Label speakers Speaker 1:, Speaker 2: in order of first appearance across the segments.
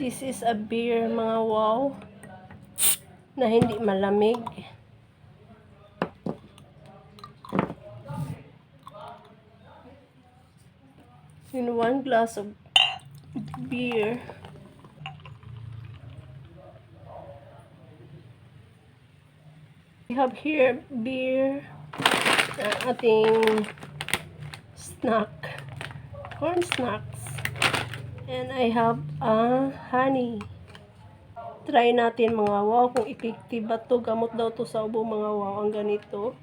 Speaker 1: This is a beer, mga wow, na hindi malamig. In 1 glass of beer, we have here beer, ating snack, corn snacks, and I have honey. Try natin mga wow kung effective ba to. Gamot daw to sa ubo mga wow ang ganito.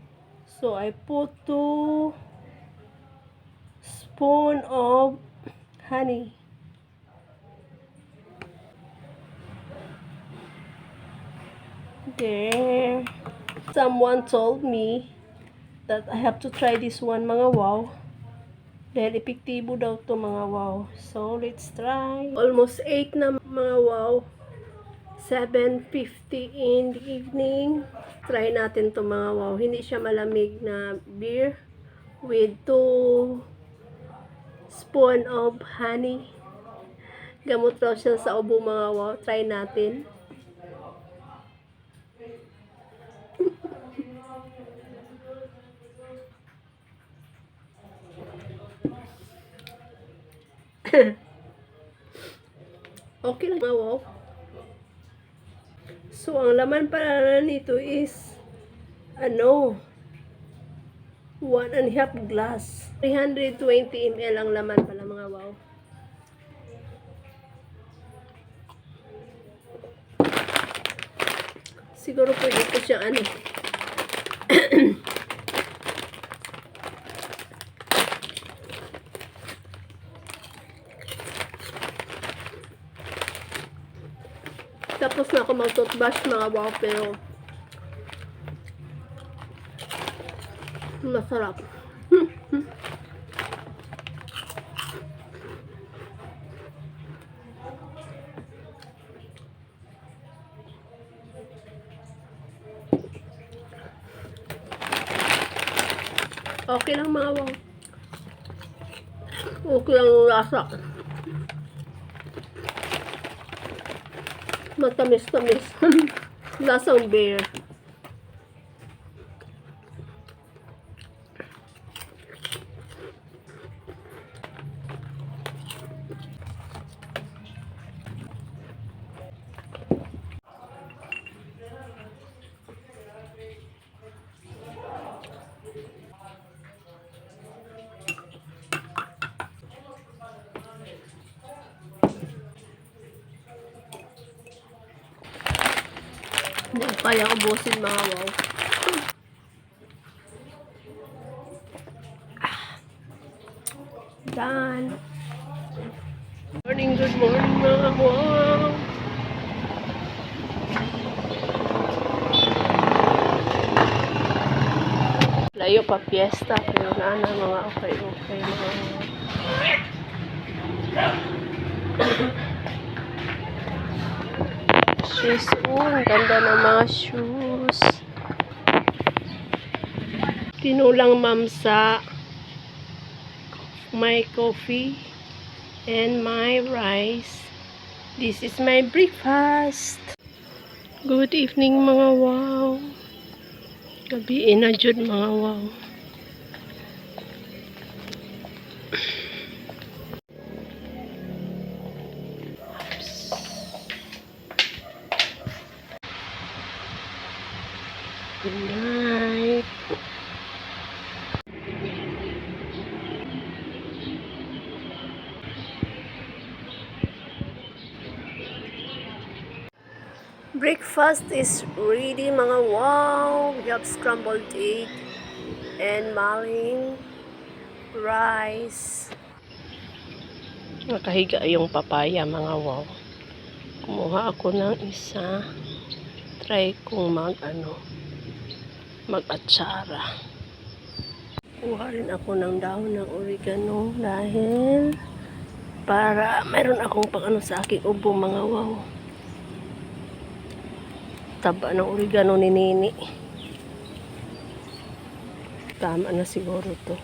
Speaker 1: So I put 2 spoon of honey. There. Someone told me that I have to try this one mga wow. Dahil epektibo daw to mga wow. So let's try. Almost 8 na mga wow. 7:50 in the evening. Try natin to mga wow. Hindi siya malamig na beer with 2 spoon of honey. Gamot raw siya sa ubo mga wow. Try natin. Okay lang mga wow. So ang laman pala nito is 1.5 glass. 320 ml ang laman pala mga wow. Siguro pwede ko siya tapos na ako mag-toothbrush mga wow, pero masarap. Okay lang mga wow. Okay lang yung lasa. Matamis-tamis. Lasang beer. Hindi ko kaya ubusin mga wow. Done. Good morning mga wow. Layo pa fiesta, pero na mga okay mga wow. Shoes, ang ganda ng mga shoes. Tinulang mamsa, my coffee, and my rice. This is my breakfast. Good evening mga wow. Gabiin na jud mga wow. Good night. Breakfast is ready mga wow. We have scrambled egg and maling rice. Nakahiga yung papaya mga wow. Kumuha ako ng isa. Try kong mag-atsara. Kuha rin ako ng dahon ng oregano dahil para mayroon akong pang sa aking ubo mga wow. Taba ng oregano ni Nini. Tama na siguro to.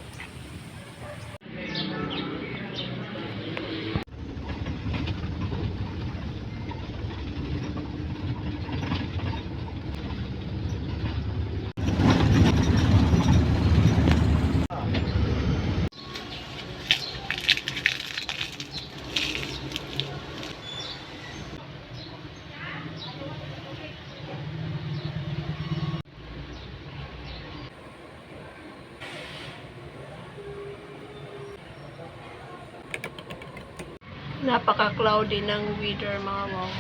Speaker 1: Napaka-cloudy ng weather, mga wow.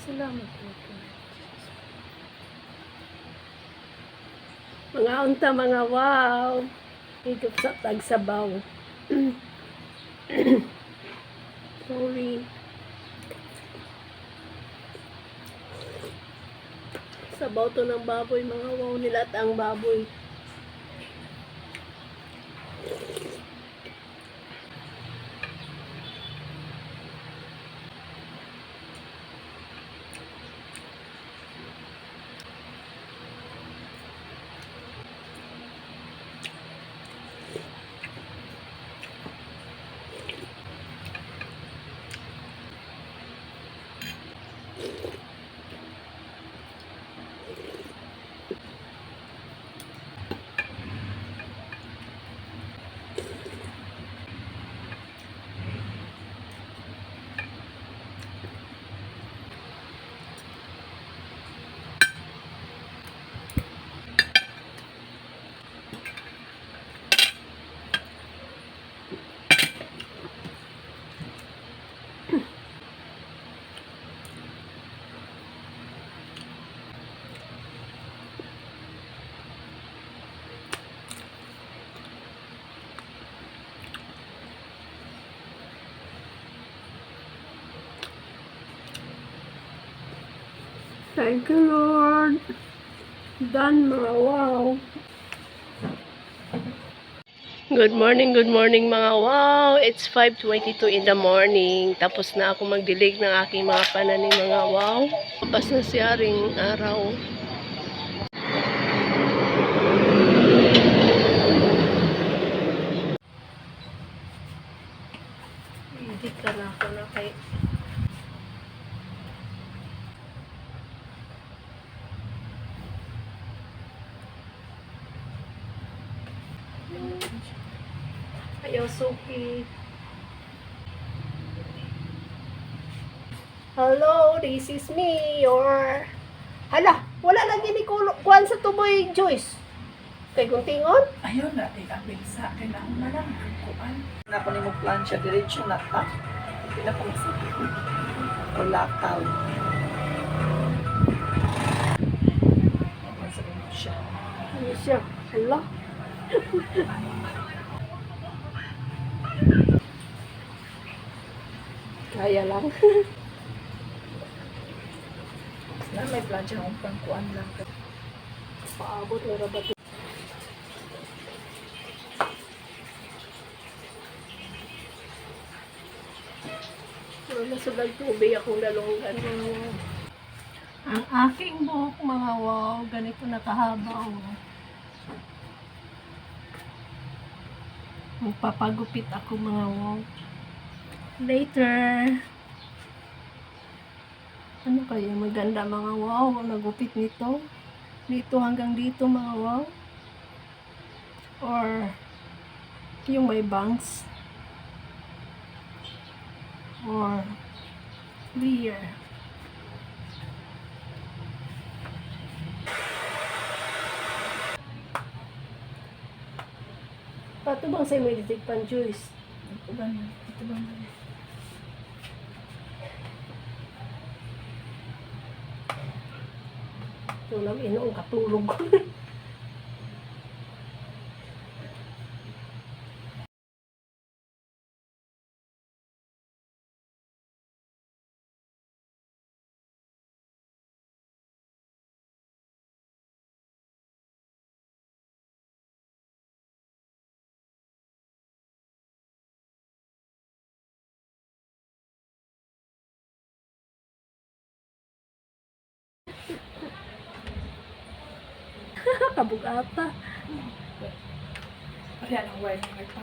Speaker 1: Salamat po. Mga unta, mga wow. Higop sa tagsabaw. Sorry. Sabaw to ng baboy, mga wow. Nilat ang baboy. Thank you, Lord. Done, mga wow. Good morning mga wow. It's 5:22 in the morning. Tapos na ako magdilig ng aking mga pananim, mga wow. Tapos na siyaring araw. Hindi ka na ako na kay... Ayaw suki. Hello, this is me, your... Hala, wala lagi ni kuan sa tuboy, Joyce. Kay kuntingon?
Speaker 2: Ayun na, abig sa akin ang malang kuan. Na ko ni mo plancha diretso na ta. Pinapangsit. Wala kaw. Masabi mo siya.
Speaker 1: Ano siya? Hala. Kaya lang.
Speaker 2: Na may plancha ng pang kuan lang.
Speaker 1: Paabot na rabat. Wala sa tubig akong dalunggan. Ang aking buhok, mga wow, ganito nakahaba. Magpapagupit ako, mga wow. Later. Ano kaya maganda, mga wow, nagupit nito? Dito hanggang dito, mga wow. Or yung may bangs. Or clear. Pato bang sa'yo may ditigpan, Joyce?
Speaker 2: Ito ba na? Ito ba na?
Speaker 1: Ito lang, inoong katulog ko. Kabugata.
Speaker 2: Kaya nang wine ng nagpa.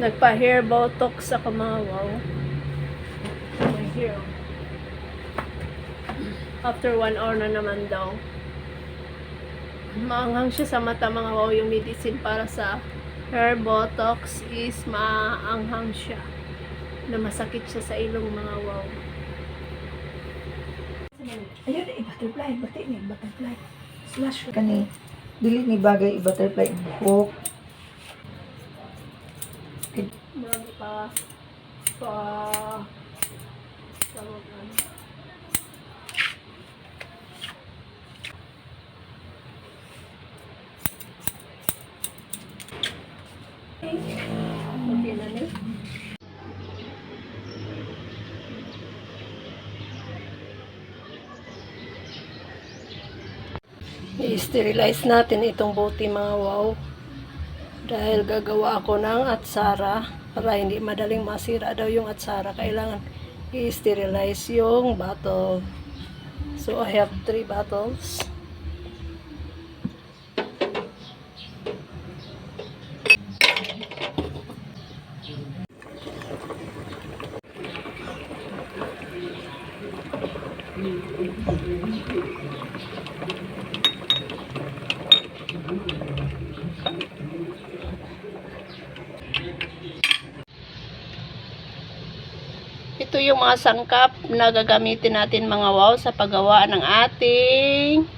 Speaker 1: Nagpa-hair botox ako mga wow. My hair. After 1 hour na naman daw. Maanghang siya sa mata mga wow. Yung medicine para sa hair botox is maanghang siya. Na masakit siya sa ilong mga wow.
Speaker 2: Ayun, i-butterfly. Bati ni butterfly. Slash. Kani, dili ni bagay i-butterfly. Hook.
Speaker 1: Marami pa tawag ano. Okay na niya. I-sterilize natin itong bote mga wow. Dahil gagawa ako ng atsara para hindi madaling masira daw yung atsara. Kailangan i-sterilize yung bottle. So I have 3 bottles. Ito yung mga sangkap na gagamitin natin mga wow sa paggawa ng ating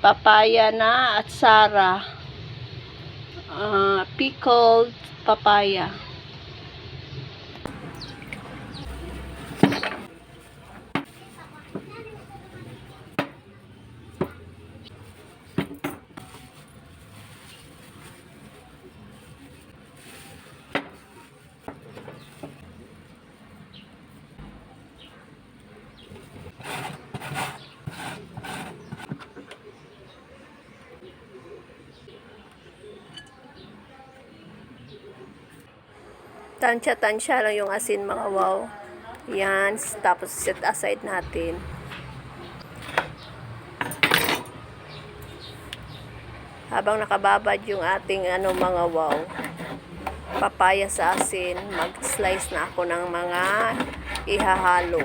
Speaker 1: papaya na atsara. Pickled papaya. Tansya-tansya lang yung asin mga wow. Yan, tapos set aside natin. Habang nakababad yung ating mga wow, papaya sa asin, mag-slice na ako ng mga ihahalo.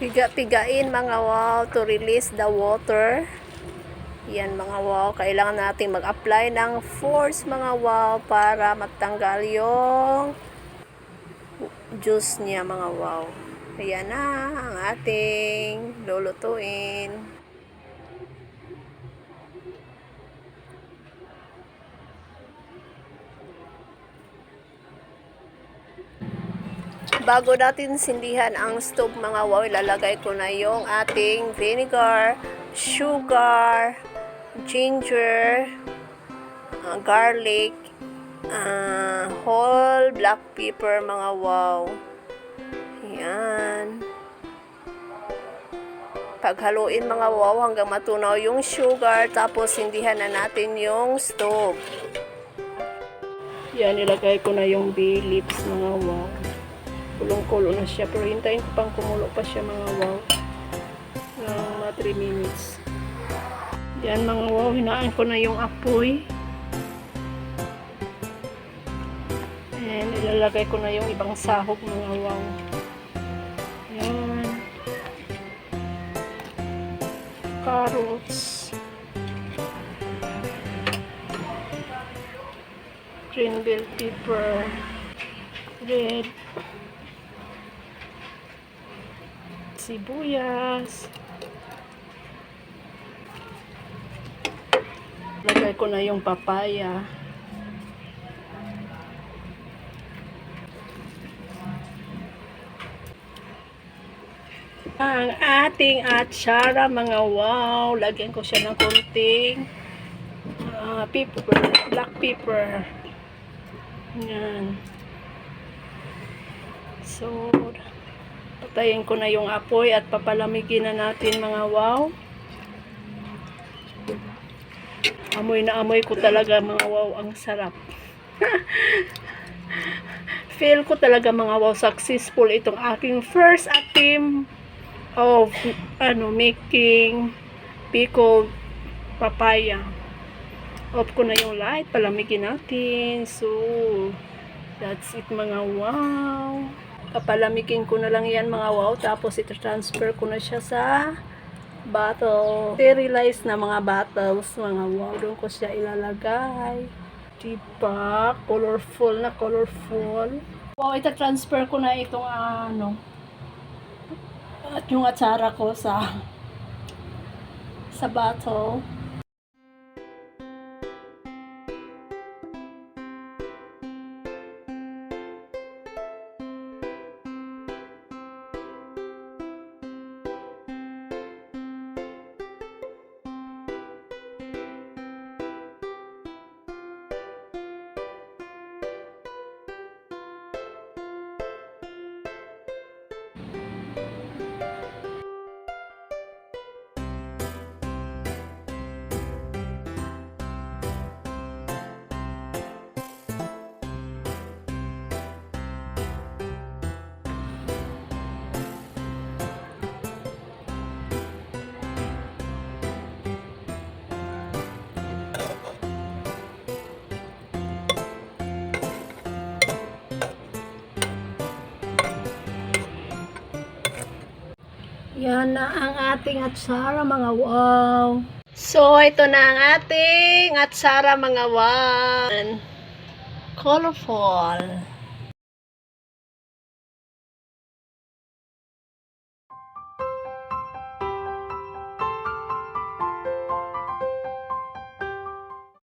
Speaker 1: Piga-pigain mga wow to release the water. Yan mga wow, kailangan natin mag-apply ng force mga wow para matanggal yung juice niya mga wow. Ayan na ang ating lulutuin. Bago natin sindihan ang stove mga wow, ilalagay ko na yung ating vinegar, sugar, ginger, garlic, whole black pepper mga wow. Yan. Paghaluin mga wow hanggang matunaw yung sugar, tapos sindihan na natin yung stove. Yan, ilagay ko na yung bay leaves mga wow. Kulong-kulo na siya, pero hintayin ko pang kumulo pa siya mga wow. Mga 3 minutes. Yan mga wow, hinaan ko na yung apoy. And ilalagay ko na yung ibang sahog mga wow. Yan. Carrots. Green bell pepper. Red. Sibuyas. Lagay ko na yung papaya. Ang ating atsara, mga wow. Lagyan ko siya ng konting pepper, black pepper. Yan. So, patayin ko na yung apoy at papalamigin na natin, mga wow. Amoy na amoy ko talaga, mga wow. Ang sarap. Feel ko talaga, mga wow, successful itong aking first attempt of making pickled papaya. Off ko na yung light, palamigin natin. So that's it, mga wow. Papalamigin ko na lang yan, mga wow, tapos ito-transfer ko na siya sa bottle. Sterilized na mga bottles, mga wow. Doon ko siya ilalagay. Diba? Colorful na colorful. Wow, ito-transfer ko na itong at yung atsara ko sa bottle. Yan na ang ating atsara, mga wow. So, ito na ang ating atsara, mga wow. Colorful.